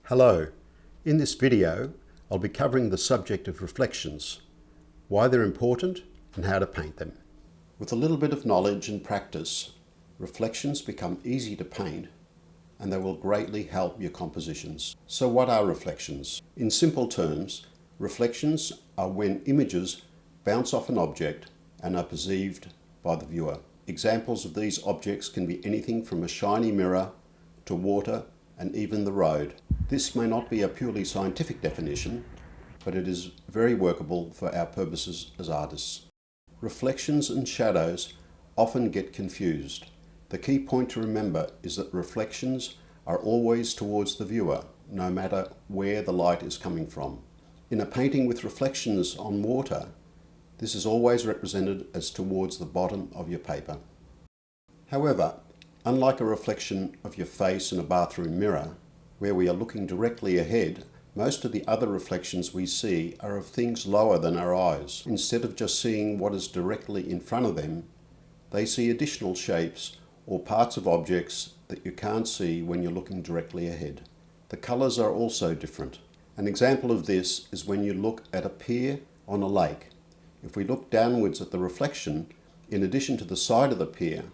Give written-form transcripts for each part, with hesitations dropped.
Hello. In this video, I'll be covering the subject of reflections, why they're important and how to paint them. With a little bit of knowledge and practice, reflections become easy to paint and they will greatly help your compositions. So what are reflections? In simple terms, reflections are when images bounce off an object and are perceived by the viewer. Examples of these objects can be anything from a shiny mirror to water and even the road. This may not be a purely scientific definition, but it is very workable for our purposes as artists. Reflections and shadows often get confused. The key point to remember is that reflections are always towards the viewer, no matter where the light is coming from. In a painting with reflections on water, this is always represented as towards the bottom of your paper. However, unlike a reflection of your face in a bathroom mirror, where we are looking directly ahead, most of the other reflections we see are of things lower than our eyes. Instead of just seeing what is directly in front of them, they see additional shapes or parts of objects that you can't see when you're looking directly ahead. The colours are also different. An example of this is when you look at a pier on a lake. If we look downwards at the reflection, in addition to the side of the pier,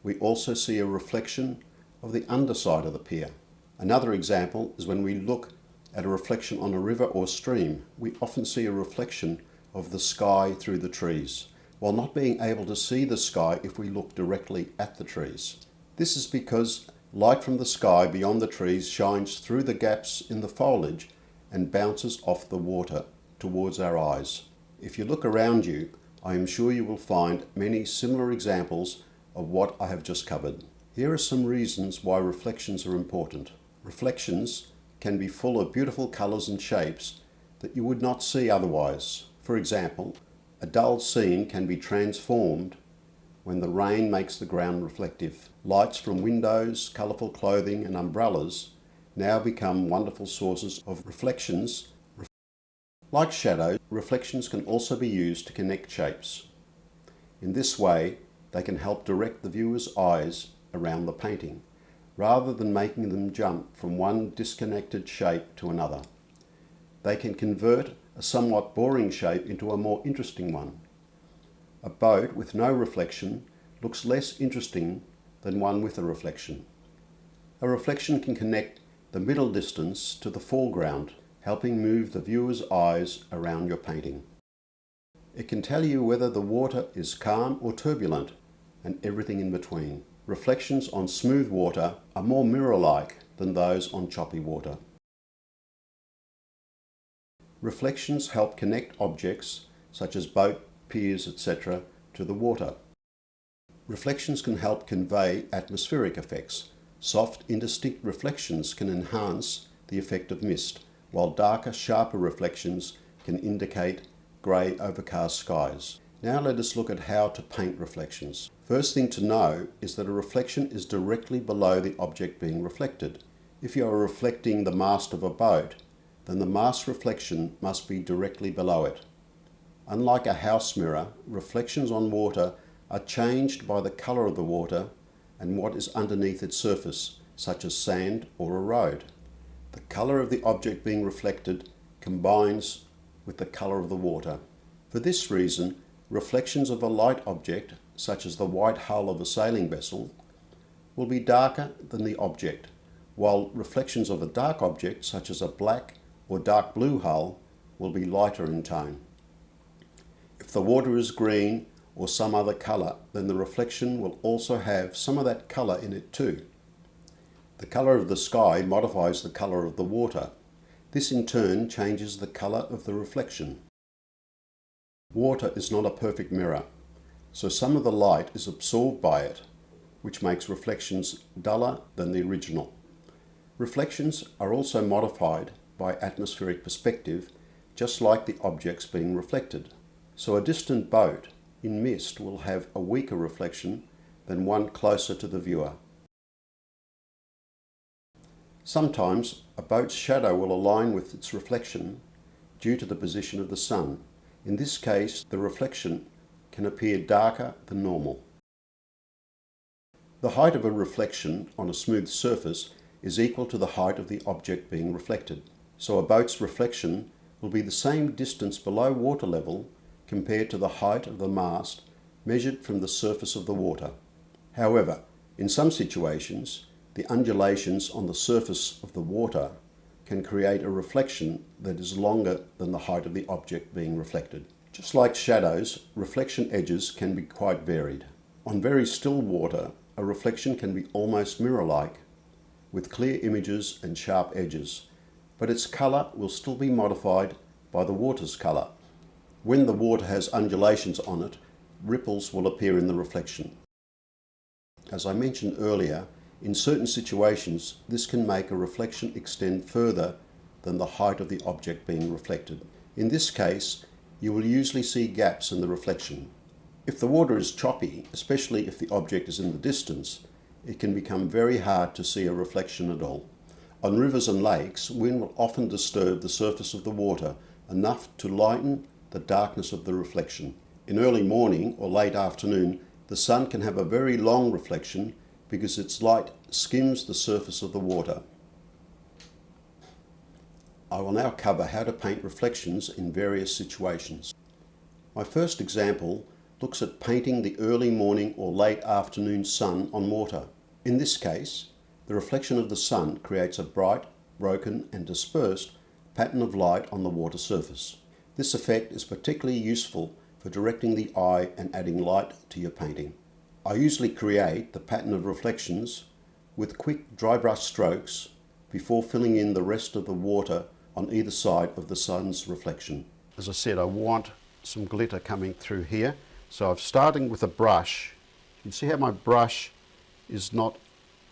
we also see a reflection of the underside of the pier. Another example is when we look at a reflection on a river or stream, we often see a reflection of the sky through the trees, while not being able to see the sky if we look directly at the trees. This is because light from the sky beyond the trees shines through the gaps in the foliage and bounces off the water towards our eyes. If you look around you, I am sure you will find many similar examples of what I have just covered. Here are some reasons why reflections are important. Reflections can be full of beautiful colours and shapes that you would not see otherwise. For example, a dull scene can be transformed when the rain makes the ground reflective. Lights from windows, colourful clothing and umbrellas now become wonderful sources of reflections. Like shadows, reflections can also be used to connect shapes. In this way, they can help direct the viewer's eyes around the painting, rather than making them jump from one disconnected shape to another. They can convert a somewhat boring shape into a more interesting one. A boat with no reflection looks less interesting than one with a reflection. A reflection can connect the middle distance to the foreground, helping move the viewer's eyes around your painting. It can tell you whether the water is calm or turbulent, and everything in between. Reflections on smooth water are more mirror-like than those on choppy water. Reflections help connect objects, such as boat, piers, etc., to the water. Reflections can help convey atmospheric effects. Soft, indistinct reflections can enhance the effect of mist, while darker, sharper reflections can indicate grey, overcast skies. Now let us look at how to paint reflections. First thing to know is that a reflection is directly below the object being reflected. If you are reflecting the mast of a boat, then the mast reflection must be directly below it. Unlike a house mirror, reflections on water are changed by the colour of the water and what is underneath its surface, such as sand or a road. The colour of the object being reflected combines with the colour of the water. For this reason, reflections of a light object, such as the white hull of a sailing vessel, will be darker than the object, while reflections of a dark object, such as a black or dark blue hull, will be lighter in tone. If the water is green or some other colour, then the reflection will also have some of that colour in it too. The colour of the sky modifies the colour of the water. This in turn changes the colour of the reflection. Water is not a perfect mirror, so some of the light is absorbed by it, which makes reflections duller than the original. Reflections are also modified by atmospheric perspective, just like the objects being reflected. So a distant boat in mist will have a weaker reflection than one closer to the viewer. Sometimes a boat's shadow will align with its reflection due to the position of the sun. In this case, the reflection can appear darker than normal. The height of a reflection on a smooth surface is equal to the height of the object being reflected. So a boat's reflection will be the same distance below water level compared to the height of the mast measured from the surface of the water. However, in some situations, the undulations on the surface of the water can create a reflection that is longer than the height of the object being reflected. Just like shadows, reflection edges can be quite varied. On very still water, a reflection can be almost mirror-like, with clear images and sharp edges, but its colour will still be modified by the water's colour. When the water has undulations on it, ripples will appear in the reflection. As I mentioned earlier, in certain situations, this can make a reflection extend further than the height of the object being reflected. In this case, you will usually see gaps in the reflection. If the water is choppy, especially if the object is in the distance, it can become very hard to see a reflection at all. On rivers and lakes, wind will often disturb the surface of the water enough to lighten the darkness of the reflection. In early morning or late afternoon, the sun can have a very long reflection because its light skims the surface of the water. I will now cover how to paint reflections in various situations. My first example looks at painting the early morning or late afternoon sun on water. In this case, the reflection of the sun creates a bright, broken and dispersed pattern of light on the water surface. This effect is particularly useful for directing the eye and adding light to your painting. I usually create the pattern of reflections with quick dry brush strokes before filling in the rest of the water on either side of the sun's reflection. As I said, I want some glitter coming through here, so I'm starting with a brush. You can see how my brush is not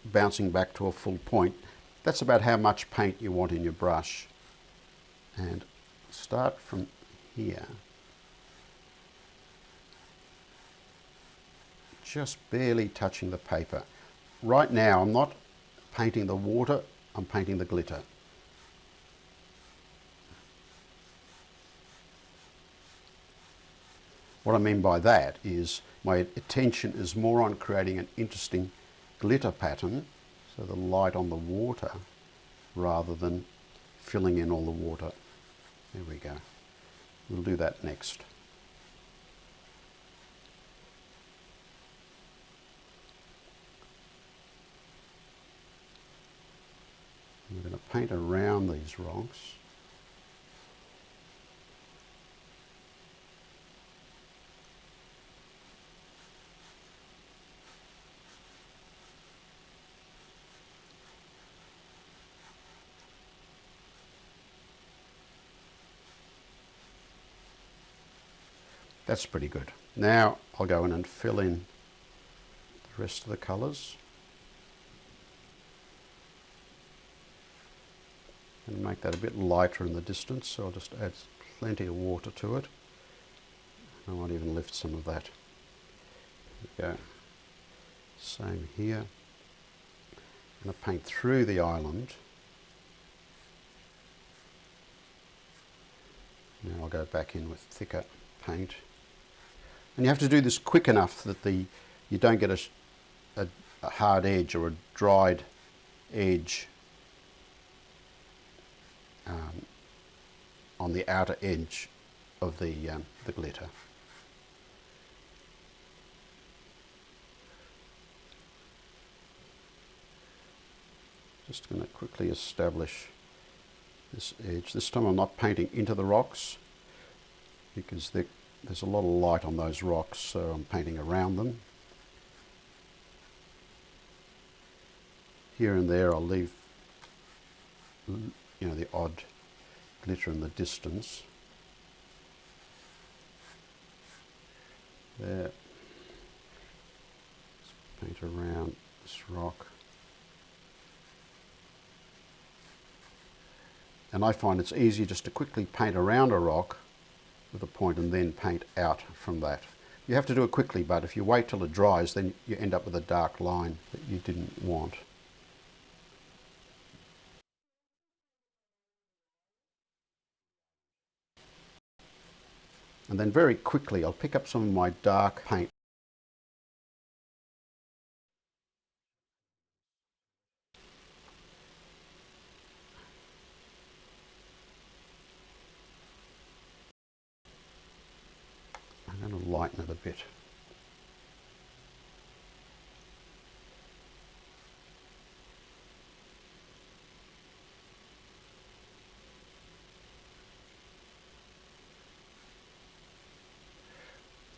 bouncing back to a full point. That's about how much paint you want in your brush. And start from here. Just barely touching the paper. Right now I'm not painting the water, I'm painting the glitter. What I mean by that is my attention is more on creating an interesting glitter pattern, so the light on the water, rather than filling in all the water. There we go. We'll do that next. We're going to paint around these rocks. That's pretty good. Now I'll go in and fill in the rest of the colours. And make that a bit lighter in the distance, so I'll just add plenty of water to it. I might even lift some of that. There we go. Same here. I'm going to paint through the island. Now I'll go back in with thicker paint. And you have to do this quick enough that you don't get a hard edge or a dried edge on the outer edge of the glitter. Just going to quickly establish this edge. This time I'm not painting into the rocks because there's a lot of light on those rocks, so I'm painting around them. Here and there I'll leave the odd glitter in the distance. There. Let's paint around this rock. And I find it's easier just to quickly paint around a rock with a point and then paint out from that. You have to do it quickly, but if you wait till it dries, then you end up with a dark line that you didn't want. And then very quickly I'll pick up some of my dark paint I'm going to lighten it a bit.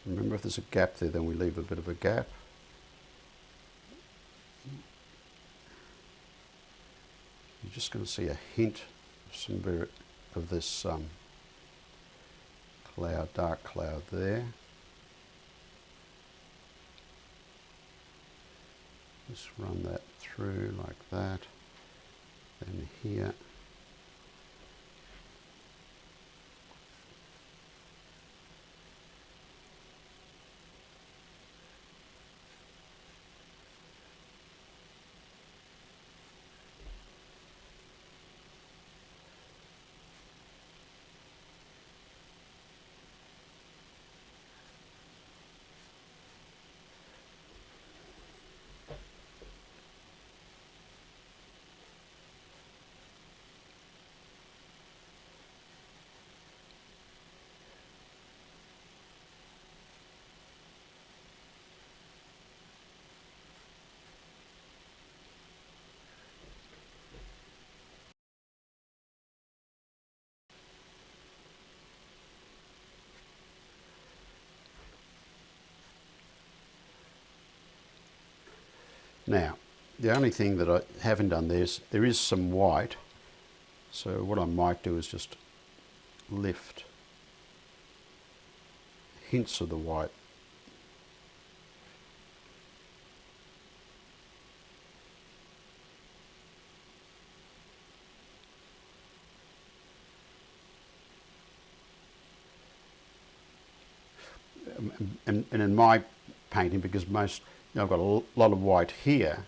Remember, if there's a gap there, then we leave a bit of a gap. You're just going to see a hint of this cloud, dark cloud there. Just run that through like that. Then here. Now, the only thing that I haven't done there is some white. So what I might do is just lift hints of the white. And in my painting, because I've got a lot of white here,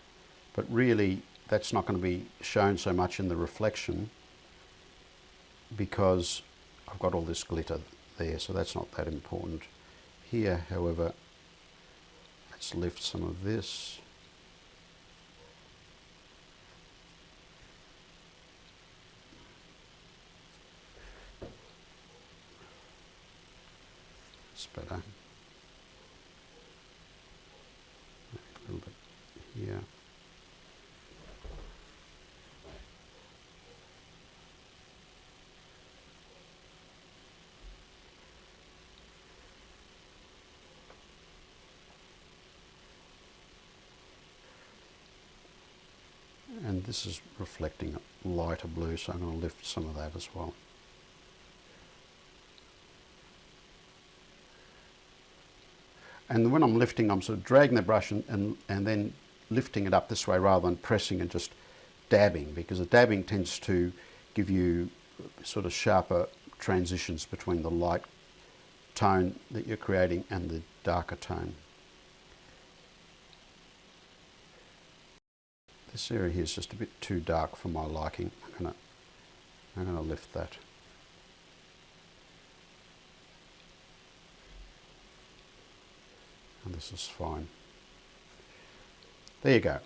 but really that's not going to be shown so much in the reflection because I've got all this glitter there, so that's not that important. Here, however, let's lift some of this. It's better. A little bit here. And this is reflecting a lighter blue, so I'm going to lift some of that as well. And when I'm lifting, I'm sort of dragging the brush and then lifting it up this way rather than pressing and just dabbing, because the dabbing tends to give you sort of sharper transitions between the light tone that you're creating and the darker tone. This area here is just a bit too dark for my liking. I'm gonna lift that. And this is fine. There you go.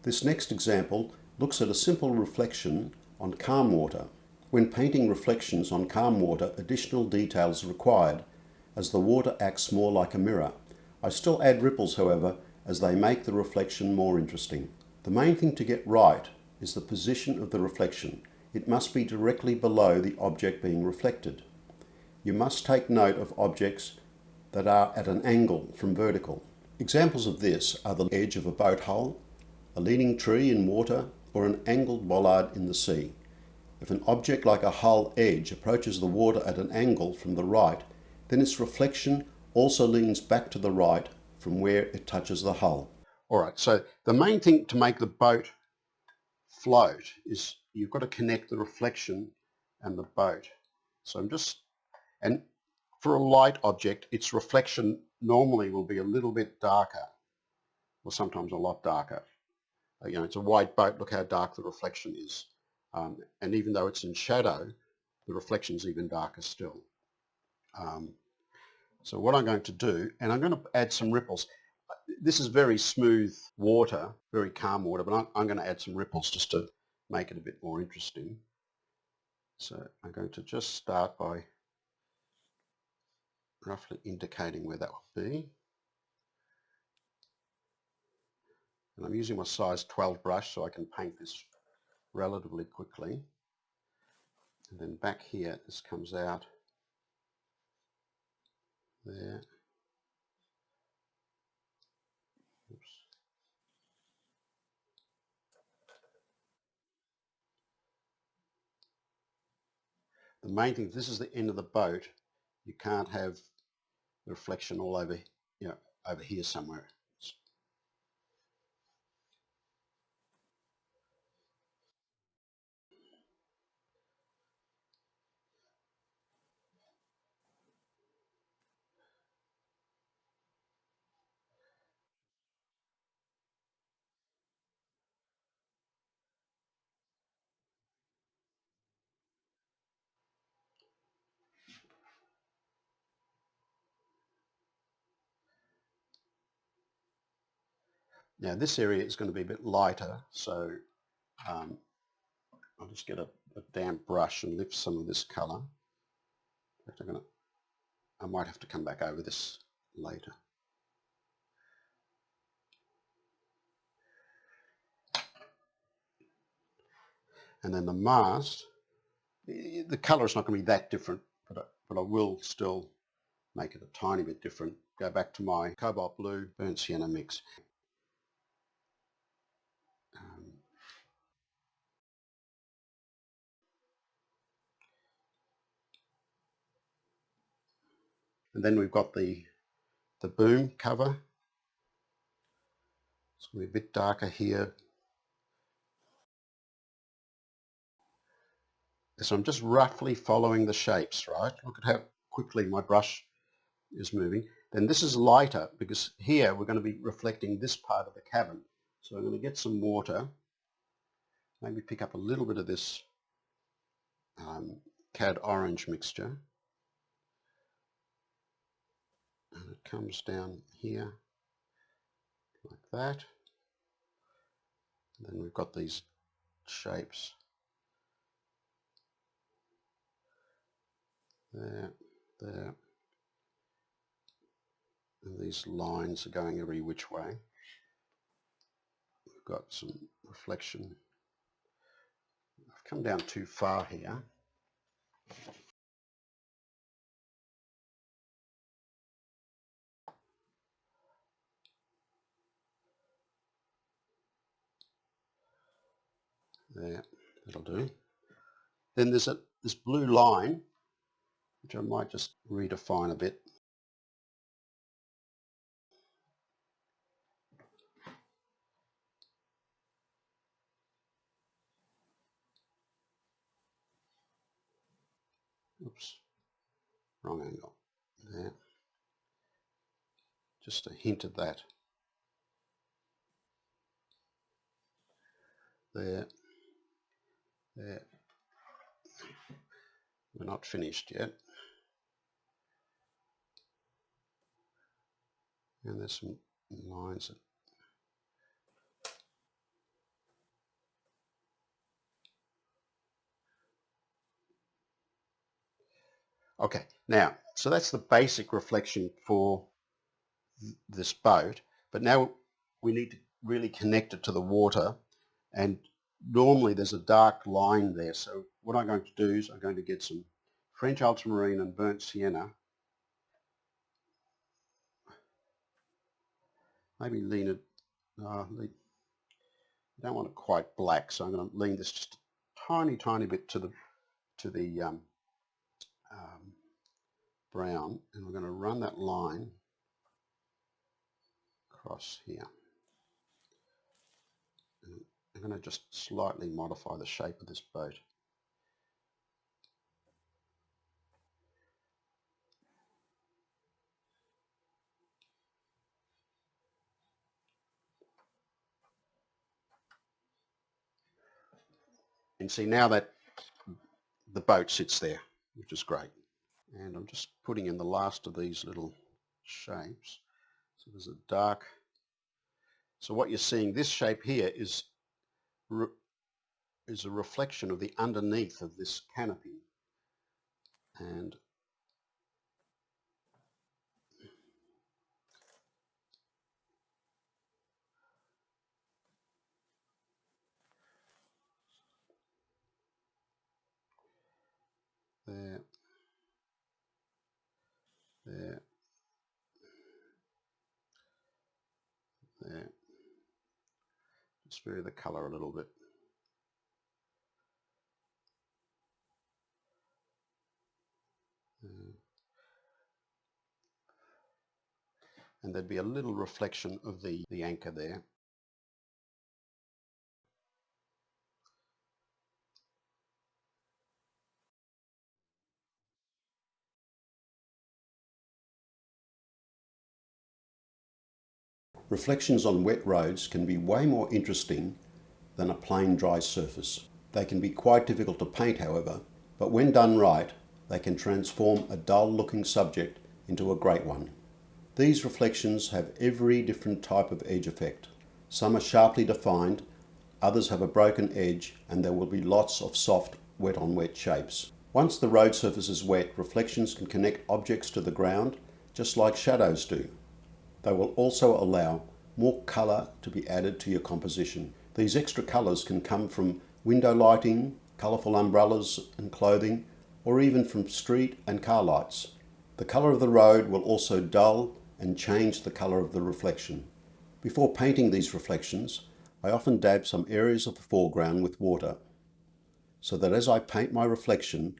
This next example looks at a simple reflection on calm water. When painting reflections on calm water, additional details are required, as the water acts more like a mirror. I still add ripples, however, as they make the reflection more interesting. The main thing to get right is the position of the reflection. It must be directly below the object being reflected. You must take note of objects that are at an angle from vertical. Examples of this are the edge of a boat hull, a leaning tree in water, or an angled bollard in the sea. If an object like a hull edge approaches the water at an angle from the right, then its reflection also leans back to the right from where it touches the hull. All right, so the main thing to make the boat float is you've got to connect the reflection and the boat. So and for a light object, its reflection normally will be a little bit darker, or sometimes a lot darker. It's a white boat, look how dark the reflection is. And even though it's in shadow, the reflection is even darker still. So what I'm going to do, and I'm going to add some ripples. This is very smooth water, very calm water, but I'm going to add some ripples just to make it a bit more interesting. So I'm going to just start by roughly indicating where that will be. And I'm using my size 12 brush so I can paint this relatively quickly. And then back here, this comes out there. Oops. The main thing, if this is the end of the boat, you can't have the reflection all over, over here somewhere. Now this area is going to be a bit lighter, so I'll just get a damp brush and lift some of this colour. In fact, I might have to come back over this later. And then the mast, the colour is not going to be that different, but I will still make it a tiny bit different. Go back to my cobalt blue burnt sienna mix. And then we've got the boom cover. It's going to be a bit darker here. So I'm just roughly following the shapes, right? Look at how quickly my brush is moving. Then this is lighter because here we're going to be reflecting this part of the cabin. So I'm going to get some water, maybe pick up a little bit of this cad orange mixture. And it comes down here like that. And then we've got these shapes there, there. And these lines are going every which way. We've got some reflection. I've come down too far here. There, that'll do. Then there's this blue line, which I might just redefine a bit. Oops, wrong angle. There. Just a hint of that. There. There. We're not finished yet. And there's some lines that okay, now, so that's the basic reflection for this boat, but now we need to really connect it to the water, and normally there's a dark line there, so what I'm going to do is I'm going to get some French ultramarine and burnt sienna, maybe lean it, I don't want it quite black, so I'm going to lean this just a tiny bit to the brown, and we're going to run that line across here. And I'm going to just slightly modify the shape of this boat. And see now that the boat sits there, which is great. And I'm just putting in the last of these little shapes. So there's a dark, so what you're seeing, this shape here is a reflection of the underneath of this canopy. And vary the colour a little bit. And there'd be a little reflection of the anchor there. Reflections on wet roads can be way more interesting than a plain dry surface. They can be quite difficult to paint, however, but when done right, they can transform a dull-looking subject into a great one. These reflections have every different type of edge effect. Some are sharply defined, others have a broken edge, and there will be lots of soft wet-on-wet shapes. Once the road surface is wet, reflections can connect objects to the ground, just like shadows do. They will also allow more colour to be added to your composition. These extra colours can come from window lighting, colourful umbrellas and clothing, or even from street and car lights. The colour of the road will also dull and change the colour of the reflection. Before painting these reflections, I often dab some areas of the foreground with water, so that as I paint my reflection,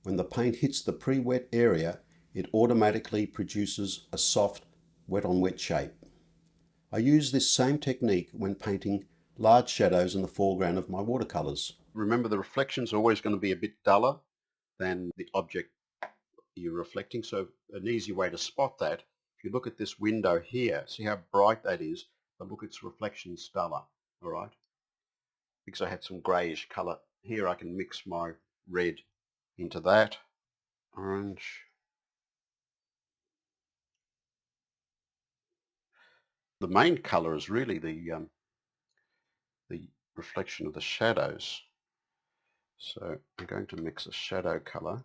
when the paint hits the pre-wet area, it automatically produces a soft wet-on-wet shape. I use this same technique when painting large shadows in the foreground of my watercolours. Remember, the reflections are always going to be a bit duller than the object you're reflecting, so an easy way to spot that, if you look at this window here, see how bright that is, but look, its reflection's duller, all right? Because I had some greyish colour. Here I can mix my red into that, orange. The main colour is really the reflection of the shadows. So I'm going to mix a shadow colour.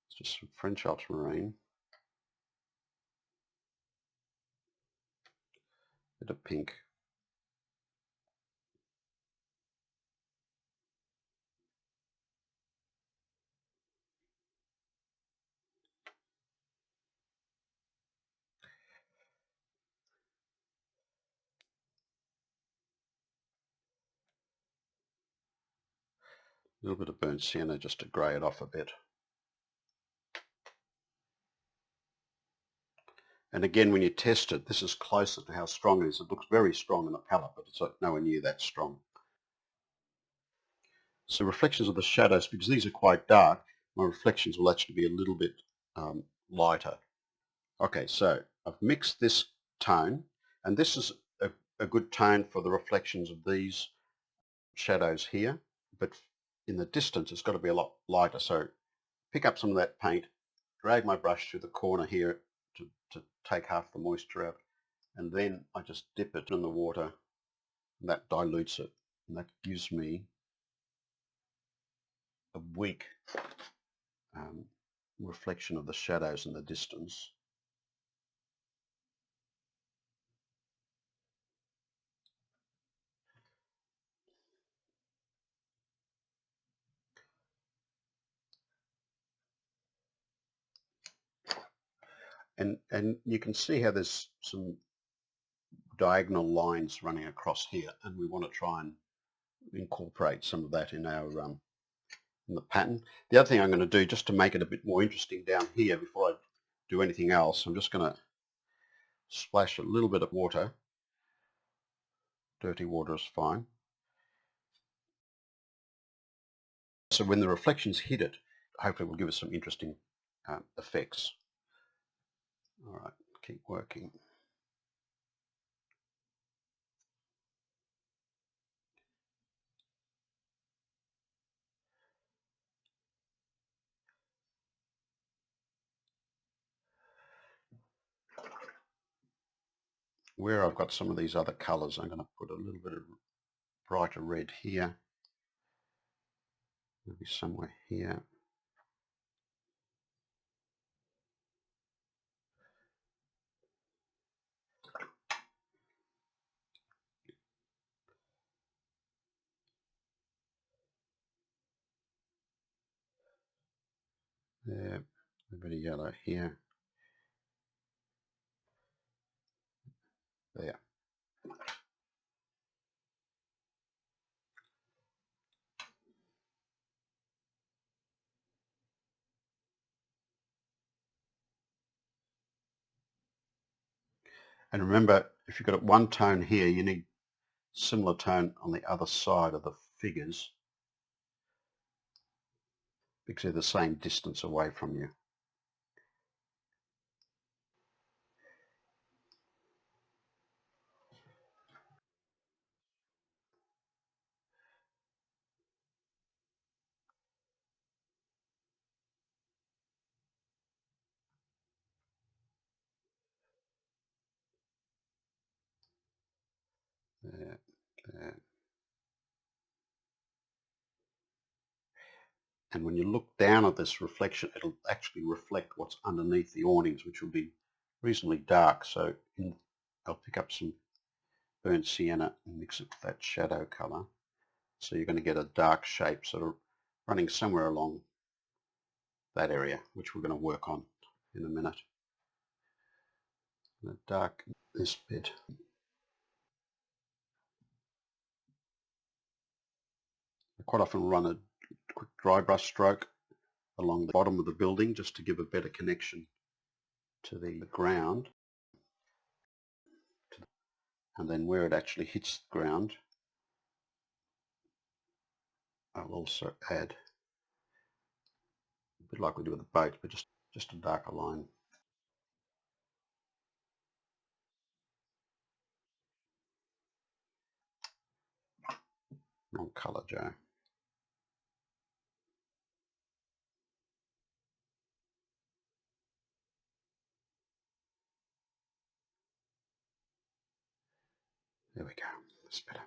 It's just some French ultramarine, bit of pink. A little bit of burnt sienna just to grey it off a bit. And again, when you test it, this is closer to how strong it is. It looks very strong in the palette, but it's nowhere near that strong. So reflections of the shadows, because these are quite dark, my reflections will actually be a little bit lighter. Okay, so I've mixed this tone, and this is a good tone for the reflections of these shadows here, but in the distance it's got to be a lot lighter. So pick up some of that paint, drag my brush through the corner here to take half the moisture out, and then I just dip it in the water, and that dilutes it, and that gives me a weak reflection of the shadows in the distance. And you can see how there's some diagonal lines running across here, and we want to try and incorporate some of that in our in the pattern. The other thing I'm going to do, just to make it a bit more interesting down here before I do anything else, I'm just going to splash a little bit of water. Dirty water is fine. So when the reflections hit it, hopefully will give us some interesting effects. All right, keep working. Where I've got some of these other colours, I'm going to put a little bit of brighter red here, maybe somewhere here. There, a bit of yellow here. There. And remember, if you've got one tone here, you need similar tone on the other side of the figures because they're the same distance away from you. There, there. And when you look down at this reflection, it'll actually reflect what's underneath the awnings, which will be reasonably dark. So I'll pick up some burnt sienna and mix it with that shadow colour. So you're going to get a dark shape sort of running somewhere along that area, which we're going to work on in a minute. I'm going to darken this bit. I quite often run a quick dry brush stroke along the bottom of the building just to give a better connection to the ground. And then where it actually hits the ground, I'll also add, a bit like we do with the boat, but just a darker line. Wrong colour, Joe. There we go. That's better.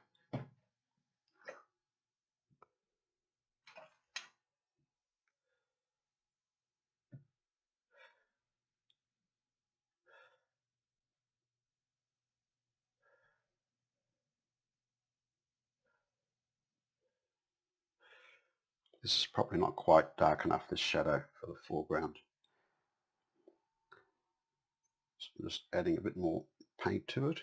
This is probably not quite dark enough, this shadow, for the foreground. So I'm just adding a bit more paint to it.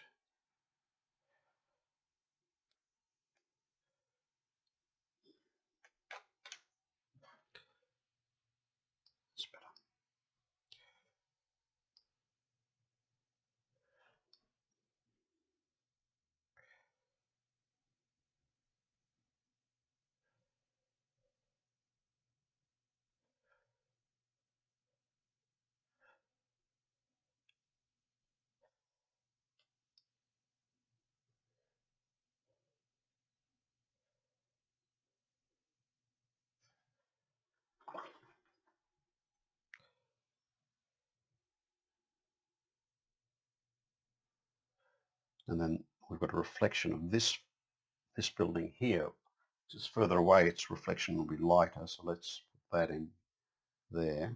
It's better. And then we've got a reflection of this building here. Just further away, its reflection will be lighter, so let's put that in there.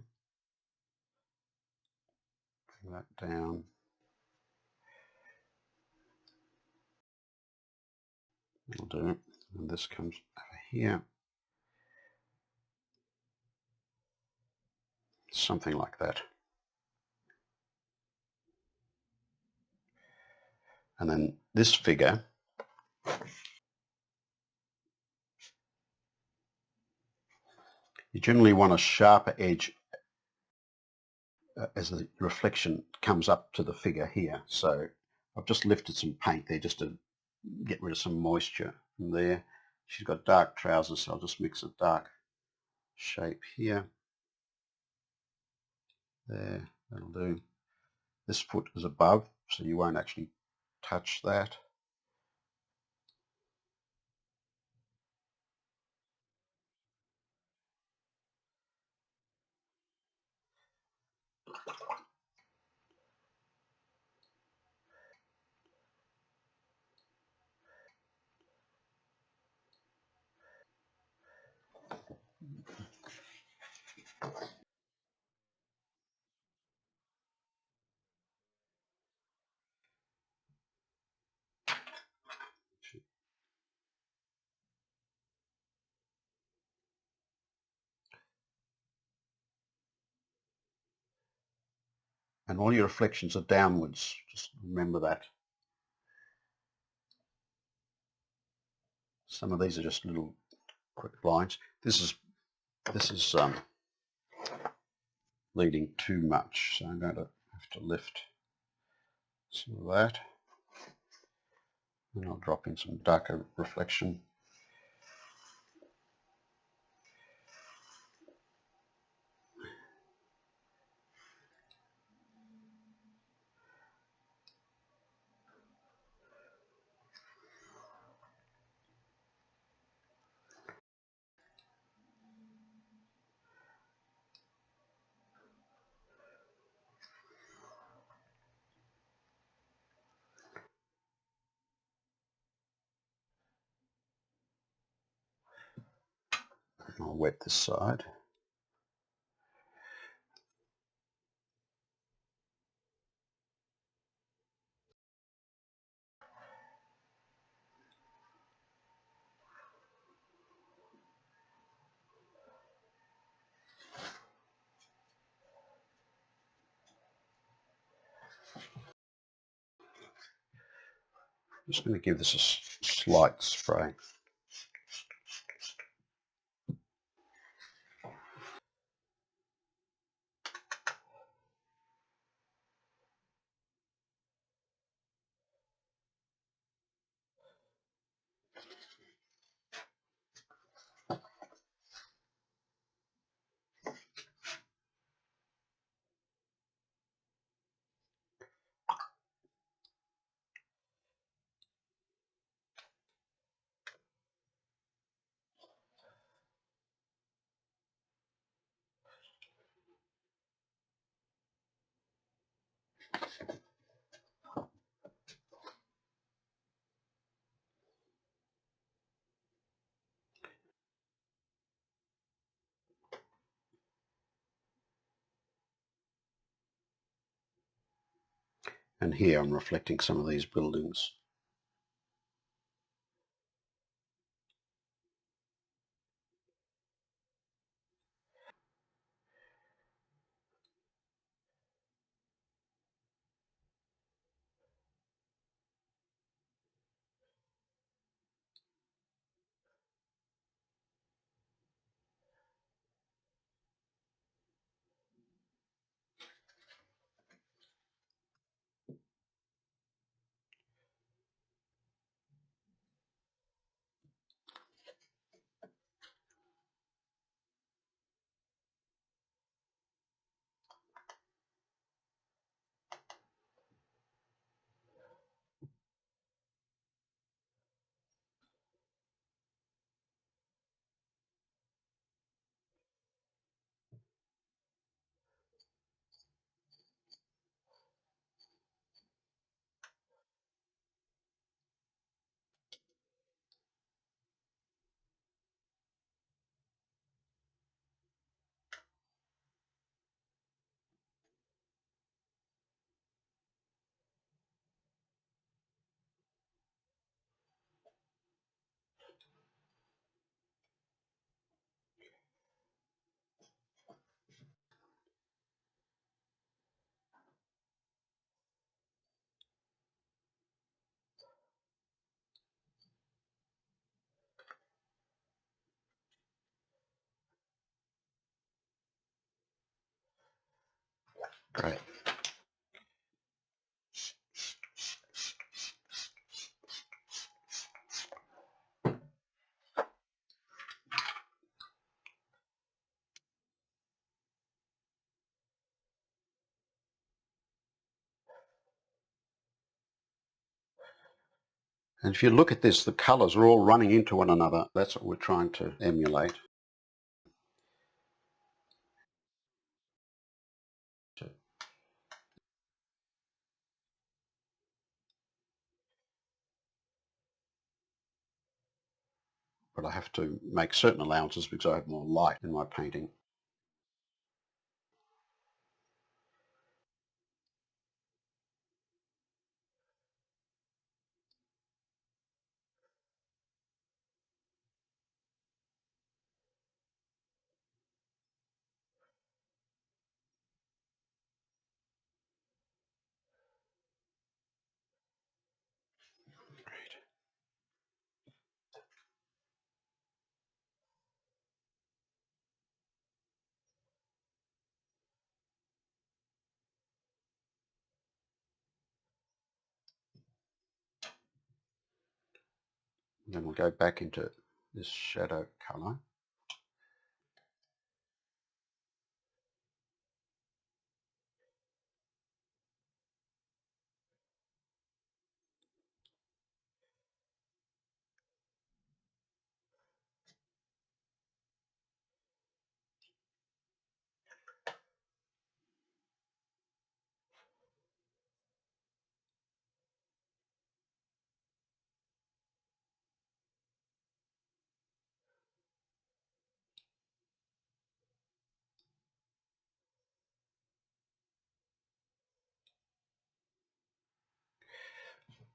Bring that down. That'll do. And this comes over here. Something like that. And then this figure, you generally want a sharper edge as the reflection comes up to the figure here. So I've just lifted some paint there just to get rid of some moisture from there. She's got dark trousers, so I'll just mix a dark shape here. There, that'll do. This foot is above, so you won't actually touch that. And all your reflections are downwards. Just remember that. Some of these are just little quick lines. This is leading too much, so I'm going to have to lift Some of that. And I'll drop in some darker reflection. I'll wet this side. I'm just going to give this a slight spray. And here I'm reflecting some of these buildings. Great. And if you look at this, the colours are all running into one another. That's what we're trying to emulate. But I have to make certain allowances because I have more light in my painting. Great. then we'll go back into this shadow colour.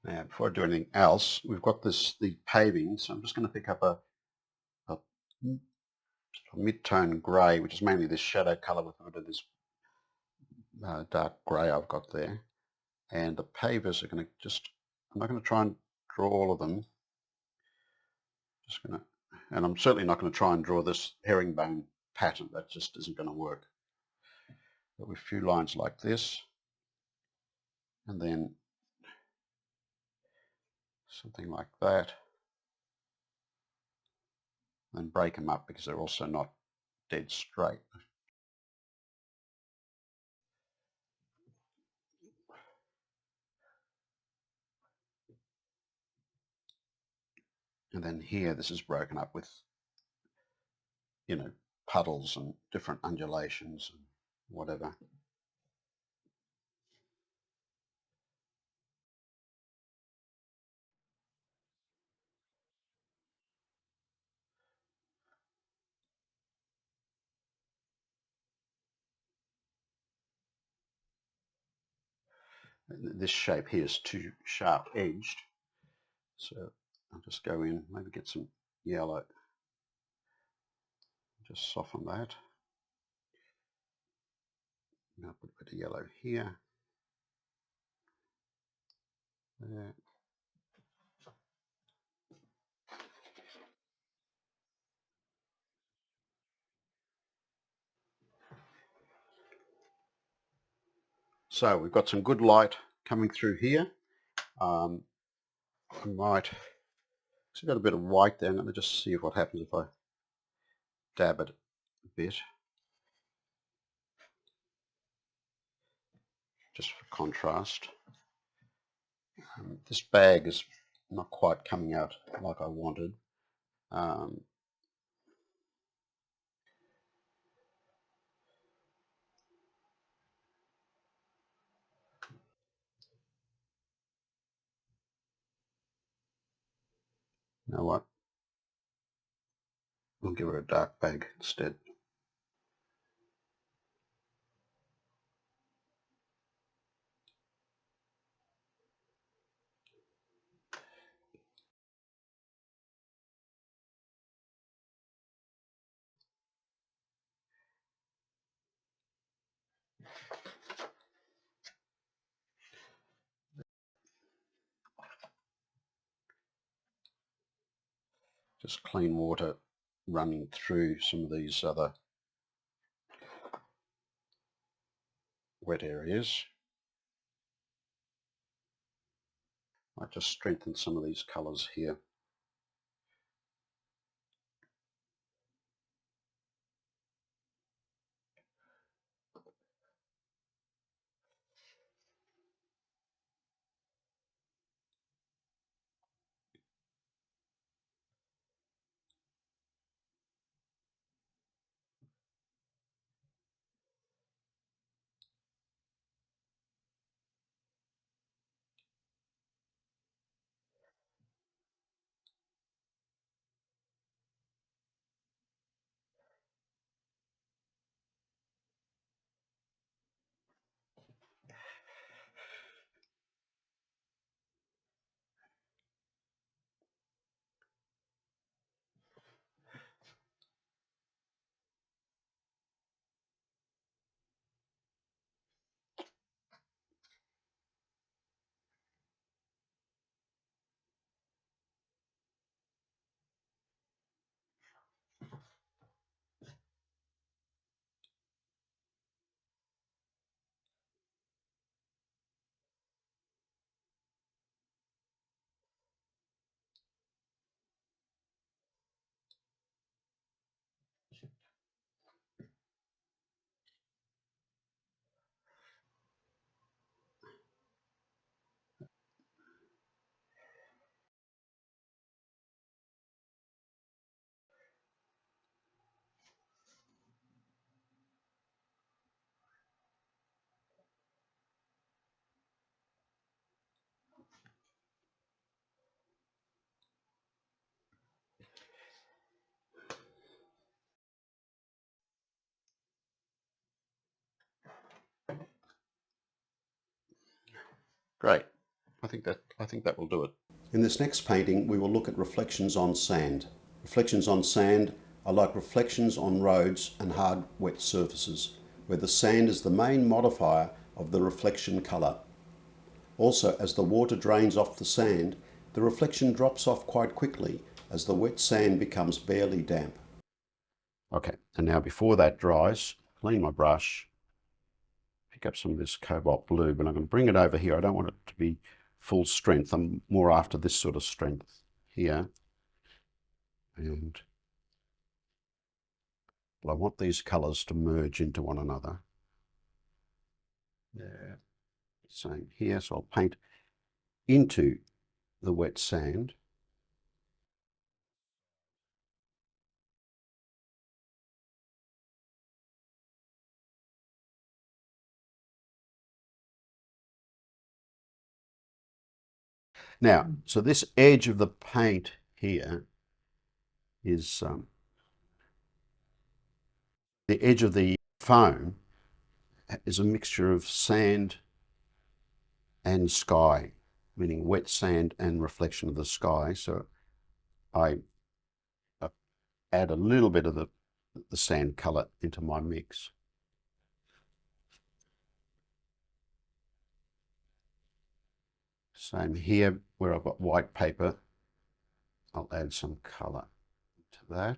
Now, before I do anything else, we've got the paving, so I'm just going to pick up a mid-tone grey, which is mainly this shadow colour with a bit of this dark grey I've got there. And the pavers are going to I'm not going to try and draw all of them. And I'm certainly not going to try and draw this herringbone pattern. That just isn't going to work. But with a few lines like this, and then something like that, and break them up because they're also not dead straight. And then here, this is broken up with, puddles and different undulations and whatever. This shape here is too sharp edged, so I'll just go in, maybe get some yellow, just soften that. Now put a bit of yellow here, there. So we've got some good light coming through here. I might, so got a bit of white there. Let me just see what happens if I dab it a bit, just for contrast. This bag is not quite coming out like I wanted. You know what? I'll give it a dark bag instead. Just clean water running through some of these other wet areas. Might just strengthen some of these colours here. Great. I think that will do it. In this next painting, we will look at reflections on sand. Reflections on sand are like reflections on roads and hard, wet surfaces, where the sand is the main modifier of the reflection colour. Also, as the water drains off the sand, the reflection drops off quite quickly as the wet sand becomes barely damp. Okay, and now before that dries, clean my brush, pick up some of this cobalt blue, but I'm going to bring it over here. I don't want it to be full strength. I'm more after this sort of strength here. But I want these colours to merge into one another. There. Same here, so I'll paint into the wet sand. Now, so this edge of the paint here is the edge of the foam is a mixture of sand and sky, meaning wet sand and reflection of the sky. So I add a little bit of the sand colour into my mix. Same here, where I've got white paper, I'll add some colour to that.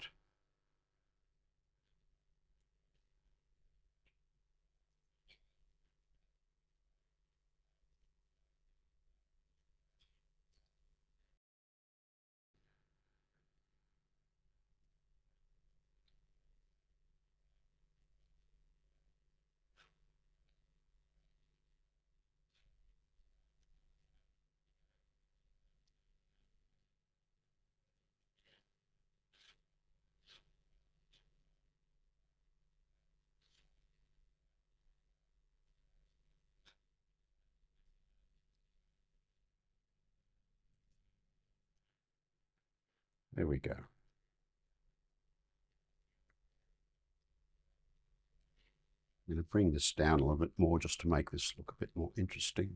There we go. I'm going to bring this down a little bit more just to make this look a bit more interesting.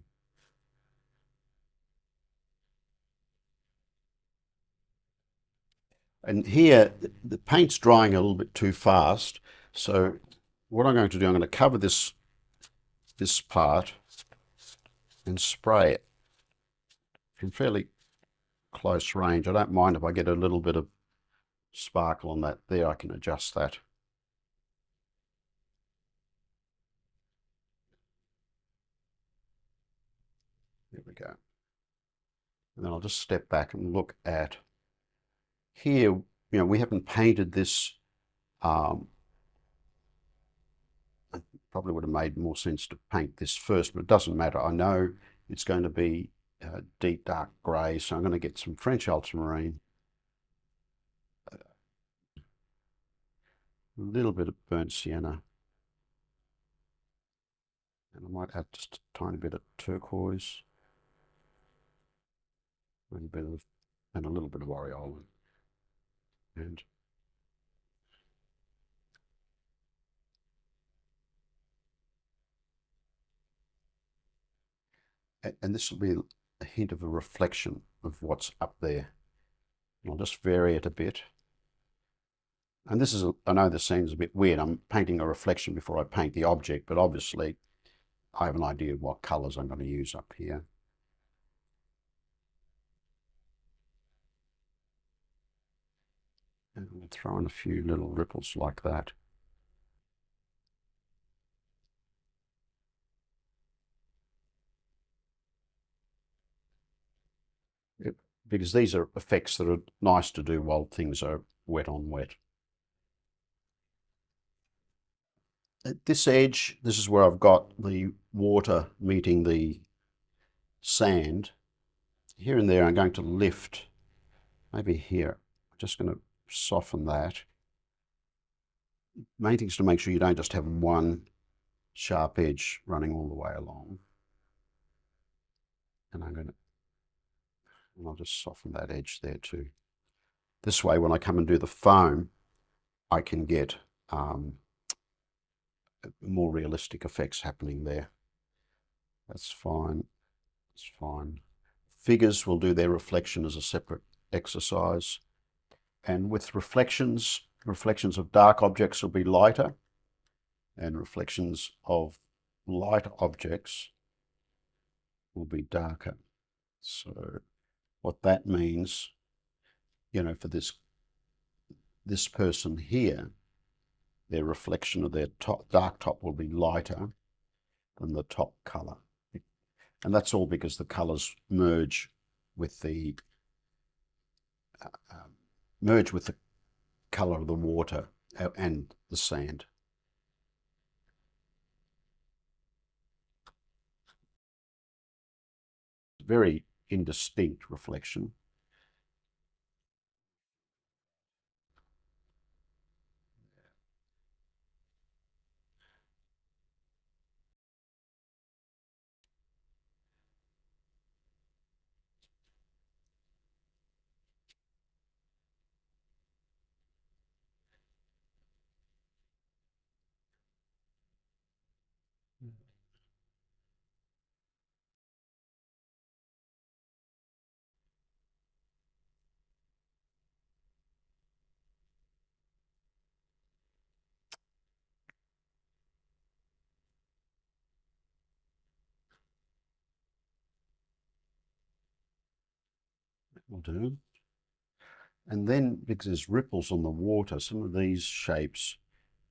And here, the paint's drying a little bit too fast. So what I'm going to do, I'm going to cover this part and spray it from fairly close range. I don't mind if I get a little bit of sparkle on that there. I can adjust that. There we go. And then I'll just step back and look at here. You know, we haven't painted this. It probably would have made more sense to paint this first, but it doesn't matter. I know it's going to be deep dark grey, so I'm going to get some French ultramarine, a little bit of burnt sienna, and I might add just a tiny bit of turquoise, and a little bit of aureolin, and this will be a hint of a reflection of what's up there. And I'll just vary it a bit. And this is, I know this seems a bit weird. I'm painting a reflection before I paint the object, but obviously I have an idea of what colours I'm going to use up here. And I'm going to throw in a few little ripples like that. Because these are effects that are nice to do while things are wet on wet. At this edge, this is where I've got the water meeting the sand. Here and there I'm going to lift, maybe here. I'm just going to soften that. Main thing is to make sure you don't just have one sharp edge running all the way along. And I'll just soften that edge there too. This way, when I come and do the foam, I can get more realistic effects happening there. That's fine. It's fine. Figures will do their reflection as a separate exercise. And with reflections of dark objects will be lighter, and reflections of light objects will be darker. So what that means, for this person here, their reflection of their dark top will be lighter than the top colour. And that's all because the colours merge with the colour of the water and the sand. Very indistinct reflection. Will do. And then, because there's ripples on the water, some of these shapes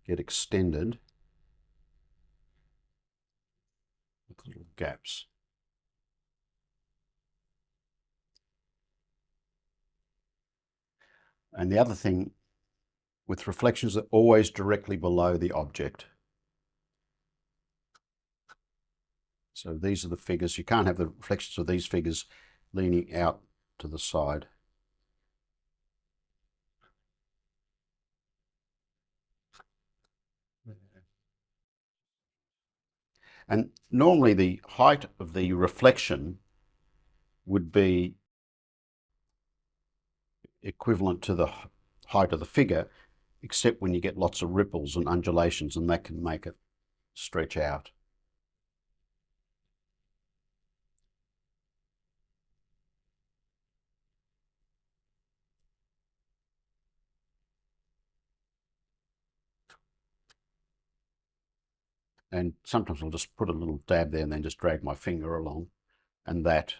get extended with little gaps. And the other thing with reflections, they're always directly below the object. So these are the figures. You can't have the reflections of these figures leaning out to the side. And normally the height of the reflection would be equivalent to the height of the figure, except when you get lots of ripples and undulations, and that can make it stretch out. And sometimes I'll just put a little dab there and then just drag my finger along, and that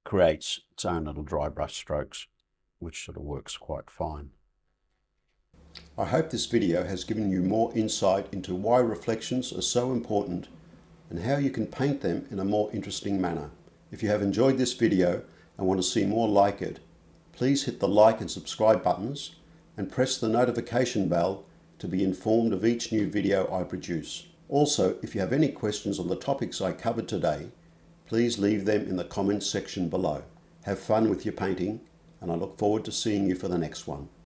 creates its own little dry brush strokes, which sort of works quite fine. I hope this video has given you more insight into why reflections are so important and how you can paint them in a more interesting manner. If you have enjoyed this video and want to see more like it, please hit the like and subscribe buttons and press the notification bell to be informed of each new video I produce. Also, if you have any questions on the topics I covered today, please leave them in the comments section below. Have fun with your painting, and I look forward to seeing you for the next one.